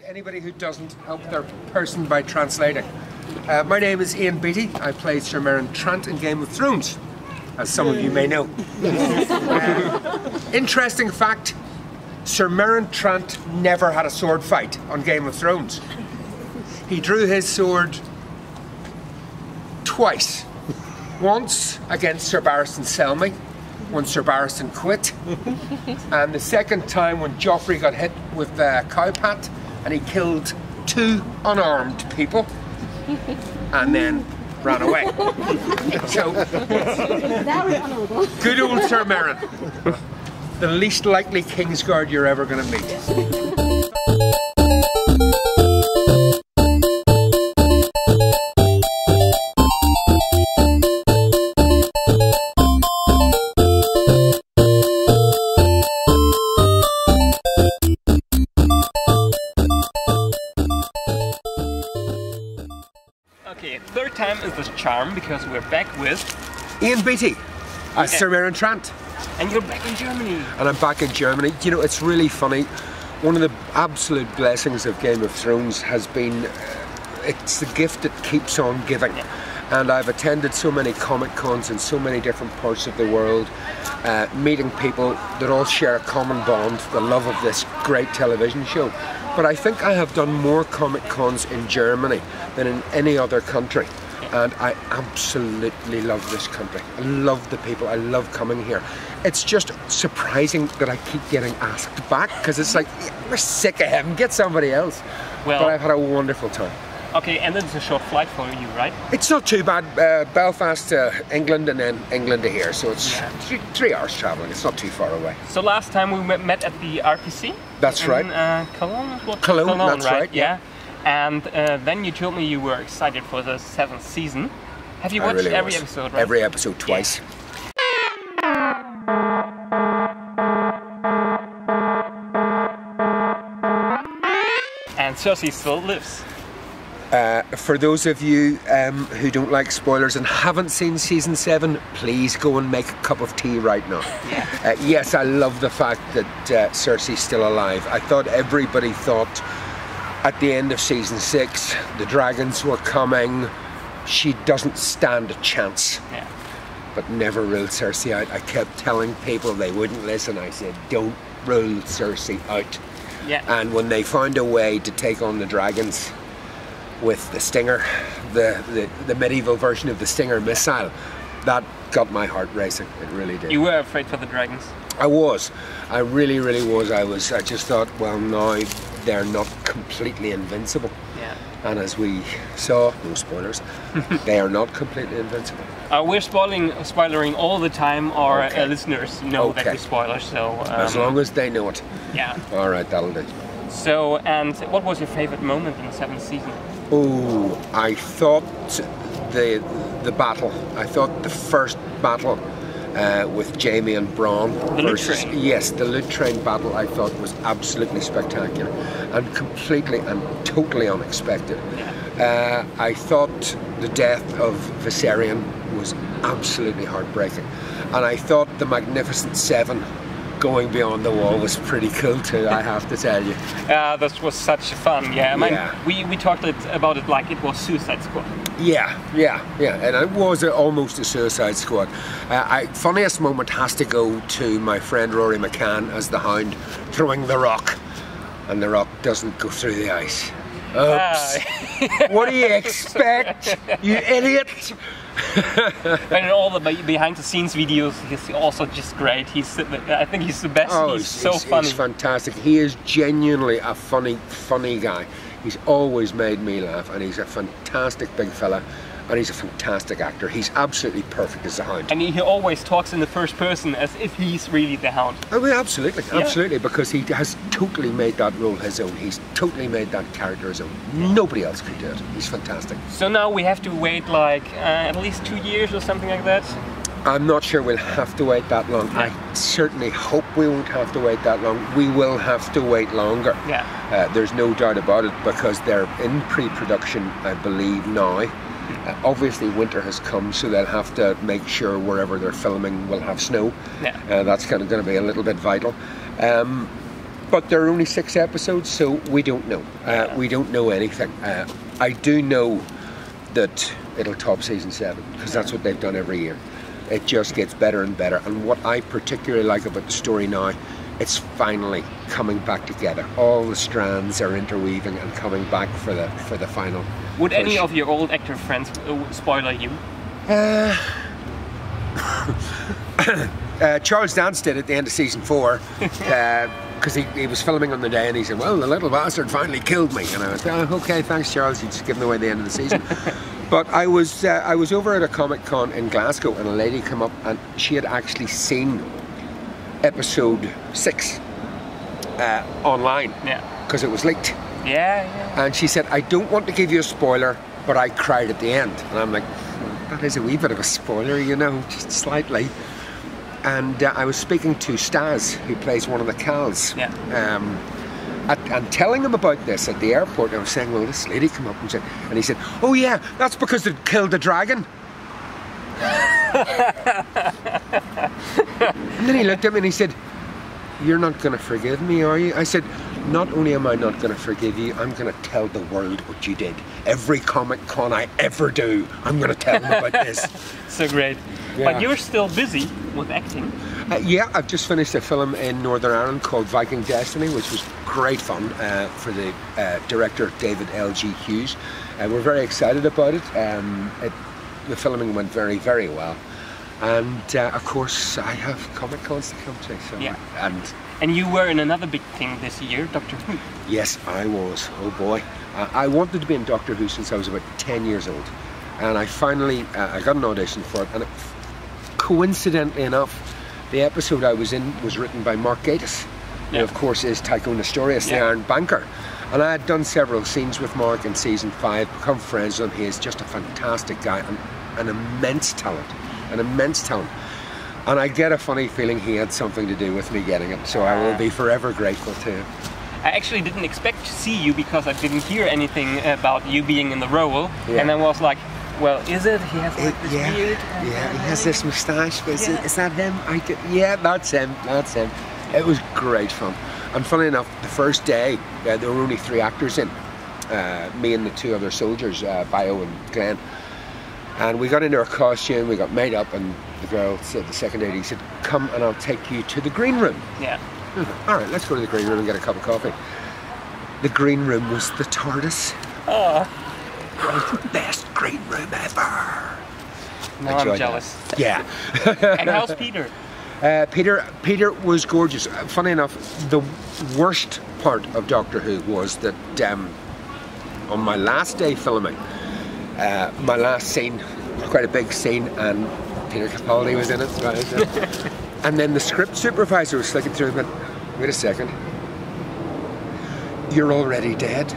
anybody who doesn't help their person by translating. My name is Ian Beattie. I play Sir Meryn Trant in Game of Thrones, as some of you may know. Interesting fact, Sir Meryn Trant never had a sword fight on Game of Thrones. He drew his sword twice. Once against Sir Barristan Selmy, when Sir Barristan quit, and the second time when Joffrey got hit with cowpat and he killed 2 unarmed people and then ran away. So, good old Sir Meryn, the least likely Kingsguard you're ever going to meet. Okay, third time is the charm because we're back with Ian Beattie as Sir Meryn Trant. And you're back in Germany. And I'm back in Germany. You know, it's really funny. One of the absolute blessings of Game of Thrones has been, it's the gift that keeps on giving. Yeah. And I've attended so many Comic Cons in so many different parts of the world, meeting people that all share a common bond, the love of this great television show. But I think I have done more Comic Cons in Germany than in any other country. And I absolutely love this country. I love the people, I love coming here. It's just surprising that I keep getting asked back, because it's like, we're sick of him, get somebody else. Well, but I've had a wonderful time. Okay, and it's a short flight for you, right? It's not too bad. Belfast to England and then England to here, so it's 3 hours travelling. It's not too far away. So last time we met at the RPC. That's right. Cologne? Cologne, that's right. Yeah. And then you told me you were excited for the 7th season. Have you watched every episode, right? Every episode twice. And Cersei still lives. For those of you who don't like spoilers and haven't seen season 7, please go and make a cup of tea right now. Yeah. Yes, I love the fact that Cersei's still alive. I thought everybody thought at the end of season 6 the dragons were coming. She doesn't stand a chance. Yeah. But never ruled Cersei out. I kept telling people they wouldn't listen. I said, don't rule Cersei out. Yeah. And when they found a way to take on the dragons with the Stinger, the medieval version of the Stinger missile, that got my heart racing. It really did. You were afraid for the dragons? I was. I really, really was. I just thought, well, now they're not completely invincible. Yeah. And as we saw, no spoilers, they are not completely invincible. We're spoilering all the time. Our listeners know that we spoiler, so... as long as they know it. Yeah. All right, that'll do. So, and what was your favorite moment in the 7th season? Oh, I thought the battle. I thought the first battle with Jaime and Bronn. The loot train? Yes, the loot train battle I thought was absolutely spectacular and completely and totally unexpected. Yeah. I thought the death of Viserion was absolutely heartbreaking. And I thought the Magnificent Seven going beyond the wall was pretty cool too, I have to tell you. That was such fun, yeah. I mean, we talked about it like it was Suicide Squad. Yeah, and it was almost a Suicide Squad. Funniest moment has to go to my friend Rory McCann as the Hound throwing the rock, and the rock doesn't go through the ice. Oops. What do you expect, you idiot? And in all the behind-the-scenes videos, he's also just great. I think he's the best. Oh, he's so funny. He's fantastic. He is genuinely a funny guy. He's always made me laugh, and he's a fantastic big fella, and he's a fantastic actor. He's absolutely perfect as the Hound. And he always talks in the first person as if he's really the Hound. Oh, yeah, absolutely, because he has totally made that role his own. He's totally made that character his own. Nobody else could do it. He's fantastic. So now we have to wait like at least 2 years or something like that? I'm not sure we'll have to wait that long. I certainly hope we won't have to wait that long. We will have to wait longer. Yeah. There's no doubt about it, because they're in pre-production, I believe, now. Obviously winter has come, so they'll have to make sure wherever they're filming will have snow. Yeah. That's kind of going to be a little bit vital. But there are only 6 episodes, so we don't know. We don't know anything. I do know that it'll top season 7, because that's what they've done every year. It just gets better and better. And what I particularly like about the story now, it's finally coming back together. All the strands are interweaving and coming back for the final. Would any of your old actor friends spoiler you? Charles Dance did at the end of season 4, because he was filming on the day, and he said, "Well, the little bastard finally killed me." And I went, "Oh, okay, thanks, Charles. You've just given away the end of the season." But I was over at a Comic-Con in Glasgow, and a lady came up, and she had actually seen episode 6 online, because it was leaked. And she said, "I don't want to give you a spoiler, but I cried at the end." And I'm like, that is a wee bit of a spoiler, you know, just slightly. And I was speaking to Stas, who plays one of the Cals, and telling him about this at the airport. I was saying, well, this lady came up and said, and he said, "Oh yeah, that's because they killed the dragon." And then he looked at me and he said, "You're not going to forgive me, are you?" I said, "Not only am I not going to forgive you, I'm going to tell the world what you did. Every Comic-Con I ever do, I'm going to tell them about this." So great. Yeah. But you're still busy with acting. Yeah, I've just finished a film in Northern Ireland called Viking Destiny, which was great fun for the director David L.G. Hughes. We're very excited about it. The filming went very, very well. And of course, I have Comic-Cons to come to. So And you were in another big thing this year, Doctor Who. Yes, I was. Oh boy. I wanted to be in Doctor Who since I was about 10 years old. And I finally, I got an audition for it. And coincidentally enough, the episode I was in was written by Mark Gatiss, who of course is Tycho Nestorius, the Iron Banker. And I had done several scenes with Mark in season 5, become friends with him. He is just a fantastic guy and an immense talent. And I get a funny feeling he had something to do with me getting it, so I will be forever grateful to him. I actually didn't expect to see you because I didn't hear anything about you being in the role, and I was like, well, is it? He has like this beard. Yeah, he has this moustache. Is that him? Yeah, that's him. It was great fun. And funny enough, the first day, there were only 3 actors in, me and the 2 other soldiers, Bio and Glenn. And we got into our costume, we got made up, and the girl said, the second lady said, "Come and I'll take you to the green room." Yeah. All right, let's go to the green room and get a cup of coffee. The green room was the TARDIS. Oh. The best green room ever. Now I'm jealous. That. Yeah. And how's Peter? Peter was gorgeous. Funny enough, the worst part of Doctor Who was that on my last day filming, my last scene, quite a big scene, and Peter Capaldi was in it. Right? And then the script supervisor was flicking through and went, "Wait a second, you're already dead."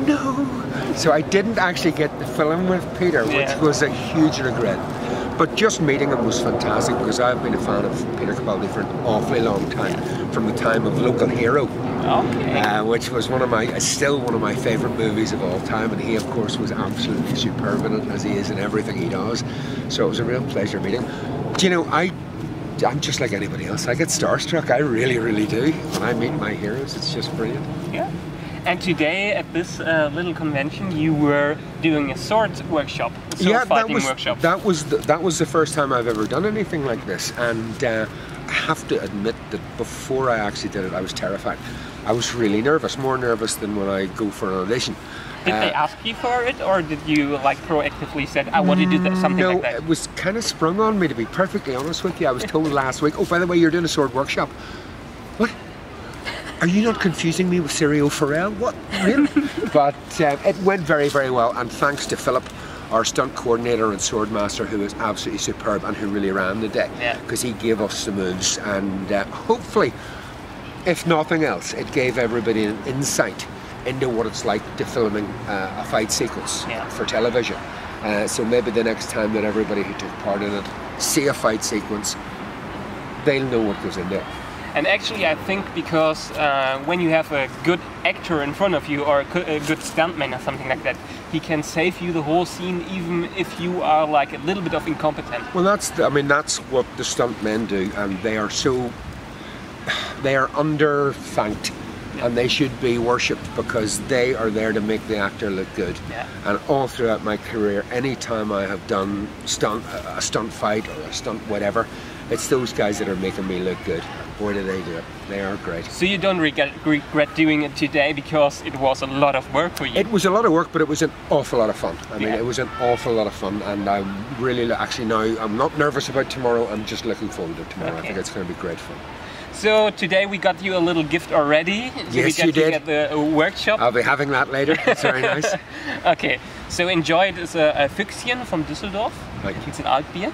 No. So I didn't actually get to film with Peter, which was a huge regret. But just meeting him was fantastic, because I've been a fan of Peter Capaldi for an awfully long time, from the time of Local Hero, which was still one of my favourite movies of all time, and he of course was absolutely superb in it, as he is in everything he does. So it was a real pleasure meeting him. Do you know, I'm just like anybody else. I get starstruck. I really, really do. When I meet my heroes, it's just brilliant. Yeah. And today at this little convention, you were doing a sword workshop, fighting workshop. That was the first time I've ever done anything like this, and I have to admit that before I actually did it, I was terrified. I was really nervous, more nervous than when I go for an audition. Did they ask you for it, or did you like proactively said, "I want to do something like that"? No, it was kind of sprung on me, to be perfectly honest with you. I was told last week, "Oh, by the way, you're doing a sword workshop." What? Are you not confusing me with Sergio Farrell? What? Really? But it went very, very well, and thanks to Philip, our stunt coordinator and sword master, who is absolutely superb and who really ran the day, because he gave us the moves, and hopefully, if nothing else, it gave everybody an insight into what it's like to filming a fight sequence for television. So maybe the next time that everybody who took part in it see a fight sequence, they'll know what goes in there. And actually, I think because when you have a good actor in front of you, or a good stuntman or something like that, he can save you the whole scene, even if you are like a little bit of incompetent. Well, that's what the stuntmen do, and they are so they are underthanked. And they should be worshipped because they are there to make the actor look good. Yeah. And all throughout my career, any time I have done a stunt fight or a stunt whatever, it's those guys that are making me look good. Boy, do they do it. They are great. So you don't regret doing it today because it was a lot of work for you? It was a lot of work, but it was an awful lot of fun. I mean, Yeah. it was an awful lot of fun, and I'm really, actually now, I'm not nervous about tomorrow, I'm just looking forward to tomorrow. Okay. I think it's going to be great fun. So today we got you a little gift already. So Yes, we got you did. At the workshop. I'll be having that later. It's very nice. Okay, so enjoy it. It's a Füchschen from Düsseldorf. Thank you. It's an alt beer.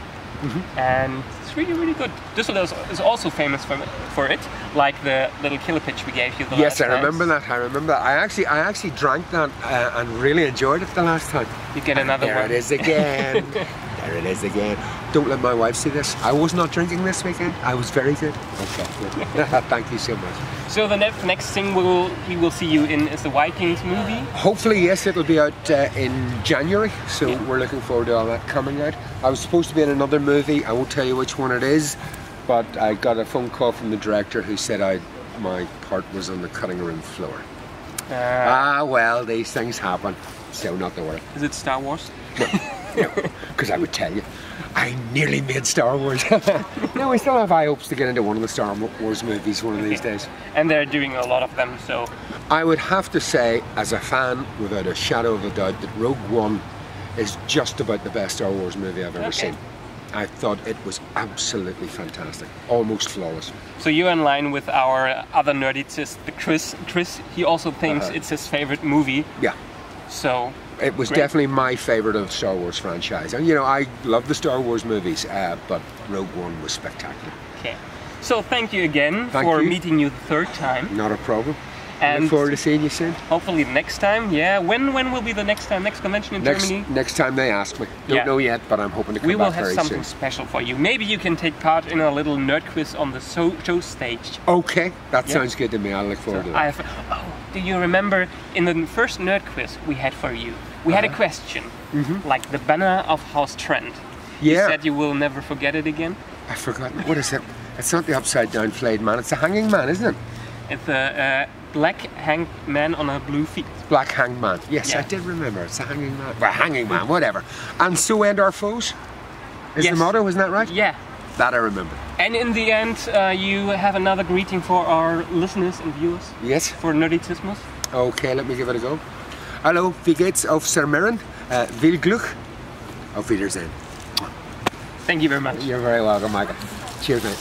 And it's really, really good. Düsseldorf is also famous for it, like the little killer pitch we gave you the Yes, last I time. remember that. I remember that. I actually drank that and really enjoyed it the last time. You get another There one. it is again. There it is again. Don't let my wife see this. I was not drinking this weekend. I was very good. Okay, good. Thank you so much. So the next thing we will see you in is the Vikings movie. Hopefully, yes, it'll be out in January. So we're looking forward to all that coming out. I was supposed to be in another movie. I won't tell you which one it is, but I got a phone call from the director who said my part was on the cutting room floor. Well, these things happen. So not to worry. Is it Star Wars? Because I would tell you, I nearly made Star Wars. No, we still have high hopes to get into one of the Star Wars movies one of these days. And they're doing a lot of them, so... I would have to say, as a fan, without a shadow of a doubt, that Rogue One is just about the best Star Wars movie I've ever seen. I thought it was absolutely fantastic, almost flawless. So you're in line with our other nerdizist, Chris. Chris, he also thinks it's his favorite movie. Yeah. So... It was definitely my favourite of the Star Wars franchise. And, you know, I love the Star Wars movies, but Rogue One was spectacular. Okay. So thank you again Thank for you. meeting you the third time. Not a problem. And Look forward to seeing you soon. hopefully next time, yeah. When will be the next time? Next convention in Germany? Next time they ask me. Don't know yet, but I'm hoping to come We will back have very something soon. special for you. Maybe you can take part in a little nerd quiz on the show stage. Okay, that Yeah. sounds good to me. I'll look forward to that. Do you remember in the first nerd quiz we had for you? We had a question, like the banner of House Trent. You Yeah. said you will never forget it again. I've forgotten. What is it? It's not the upside down flayed man. It's the hanging man, isn't it? It's a black hanged man on a blue feet. Black hanged man. Yes, Yeah. I did remember. It's the hanging man. Well, hanging man, whatever. And so end our foes. Is Yes. the motto? Isn't that right? Yeah. That I remember. And in the end, you have another greeting for our listeners and viewers Yes. for Nerdizismus. Okay, let me give it a go. Hallo, wie geht's auf Sir Meryn? Viel Glück. Auf Wiedersehen. Thank you very much. You're very welcome, Michael. Cheers, mate.